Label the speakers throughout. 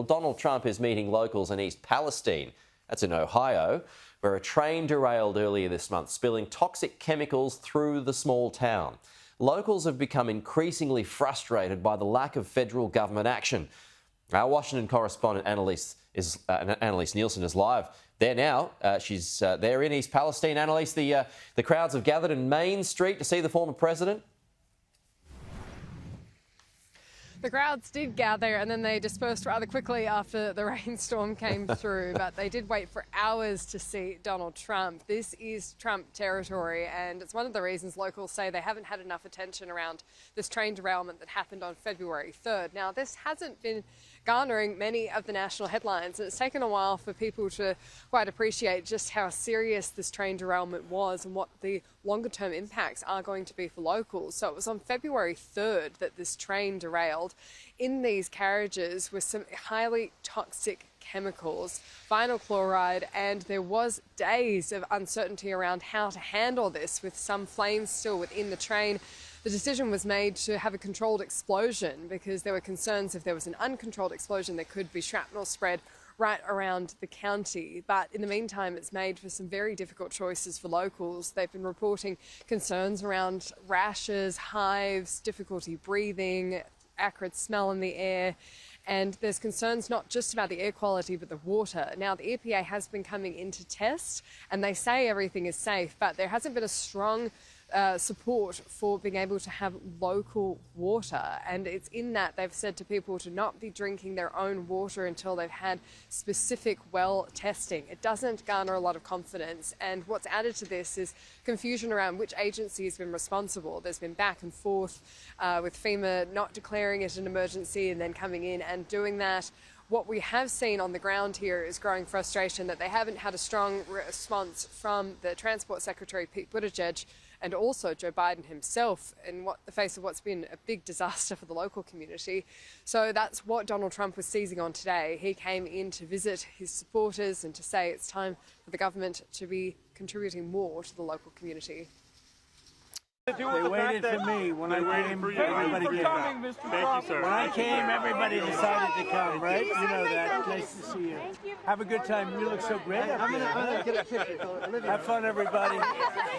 Speaker 1: Well, Donald Trump is meeting locals in East Palestine. That's in Ohio, where a train derailed earlier this month, spilling toxic chemicals through the small town. Locals have become increasingly frustrated by the lack of federal government action. Our Washington correspondent Annalise Nielsen is live there now. She's there in East Palestine. Annalise, the crowds have gathered in Main Street to see the former president.
Speaker 2: The crowds did gather and then they dispersed rather quickly after the rainstorm came through, but they did wait for hours to see Donald Trump. This is Trump territory, and it's one of the reasons locals say they haven't had enough attention around this train derailment that happened on February 3rd. Now, this hasn't been garnering many of the national headlines, and it's taken a while for people to quite appreciate just how serious this train derailment was and what the longer-term impacts are going to be for locals. So it was on February 3rd that this train derailed. In these carriages were some highly toxic chemicals, vinyl chloride, and there was days of uncertainty around how to handle this, with some flames still within the train. The decision was made to have a controlled explosion because there were concerns if there was an uncontrolled explosion there could be shrapnel spread right around the county. But in the meantime, it's made for some very difficult choices for locals. They've been reporting concerns around rashes, hives, difficulty breathing, acrid smell in the air. And there's concerns not just about the air quality, but the water. Now, the EPA has been coming in to test, and they say everything is safe, but there hasn't been a strong support for being able to have local water. And it's in that they've said to people to not be drinking their own water until they've had specific well testing. It doesn't garner a lot of confidence. And what's added to this is confusion around which agency has been responsible. There's been back and forth with FEMA not declaring it an emergency and then coming in and doing that. What we have seen on the ground here is growing frustration that they haven't had a strong response from the Transport Secretary, Pete Buttigieg, and also Joe Biden himself in the face of what's been a big disaster for the local community. So that's what Donald Trump was seizing on today. He came in to visit his supporters and to say it's time for the government to be contributing more to the local community.
Speaker 3: They waited for me. When I came, everybody came.
Speaker 4: Thank you, sir.
Speaker 3: When I came, everybody decided to come, right? You know that. Nice to see you. Have a good time. You look so great. I'm gonna get a picture. Have fun, everybody.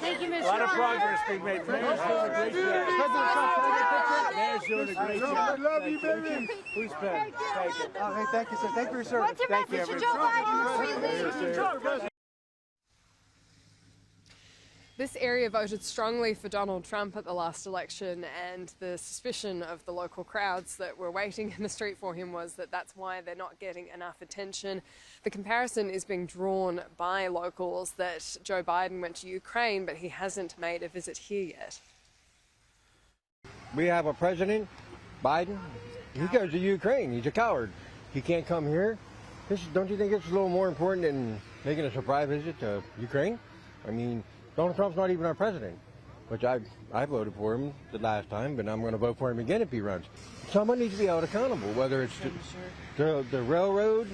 Speaker 4: Thank you, Mr.
Speaker 3: A lot of progress being made. Mayor's doing a great job. Mayor's doing a great job.
Speaker 4: I love you, baby.
Speaker 3: Who's pen? Thank you.
Speaker 5: Okay, thank you, sir. Thank you for your service.
Speaker 4: What's your
Speaker 3: Thank you,
Speaker 4: message to
Speaker 3: everybody.
Speaker 4: Joe Biden?
Speaker 2: This area voted strongly for Donald Trump at the last election, and the suspicion of the local crowds that were waiting in the street for him was that that's why they're not getting enough attention. The comparison is being drawn by locals that Joe Biden went to Ukraine, but he hasn't made a visit here yet.
Speaker 5: We have a president, Biden. He goes to Ukraine. He's a coward. He can't come here. Don't you think it's a little more important than making a surprise visit to Ukraine? I mean, Donald Trump's not even our president, which I voted for him the last time, but I'm going to vote for him again if he runs. Someone needs to be held accountable, whether it's the railroad,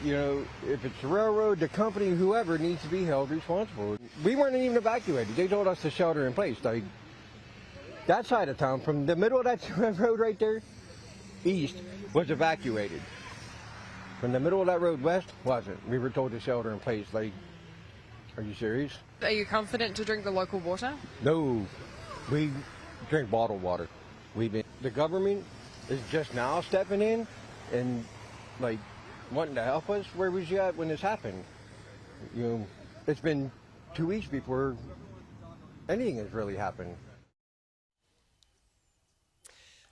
Speaker 5: you know, if it's the railroad, the company, whoever needs to be held responsible. We weren't even evacuated. They told us to shelter in place. Like, that side of town, from the middle of that road right there, east, was evacuated. From the middle of that road west, wasn't. We were told to shelter in place. Like, are you serious?
Speaker 2: Are you confident to drink the local water?
Speaker 5: No, we drink bottled water. The government is just now stepping in and like wanting to help us. Where was you at when this happened? You know, it's been 2 weeks before anything has really happened.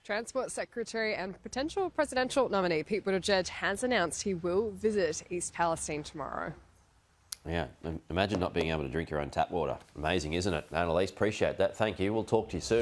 Speaker 2: Transport Secretary and potential presidential nominee Pete Buttigieg has announced he will visit East Palestine tomorrow.
Speaker 1: Yeah, imagine not being able to drink your own tap water. Amazing, isn't it? Annalise, appreciate that. Thank you. We'll talk to you soon.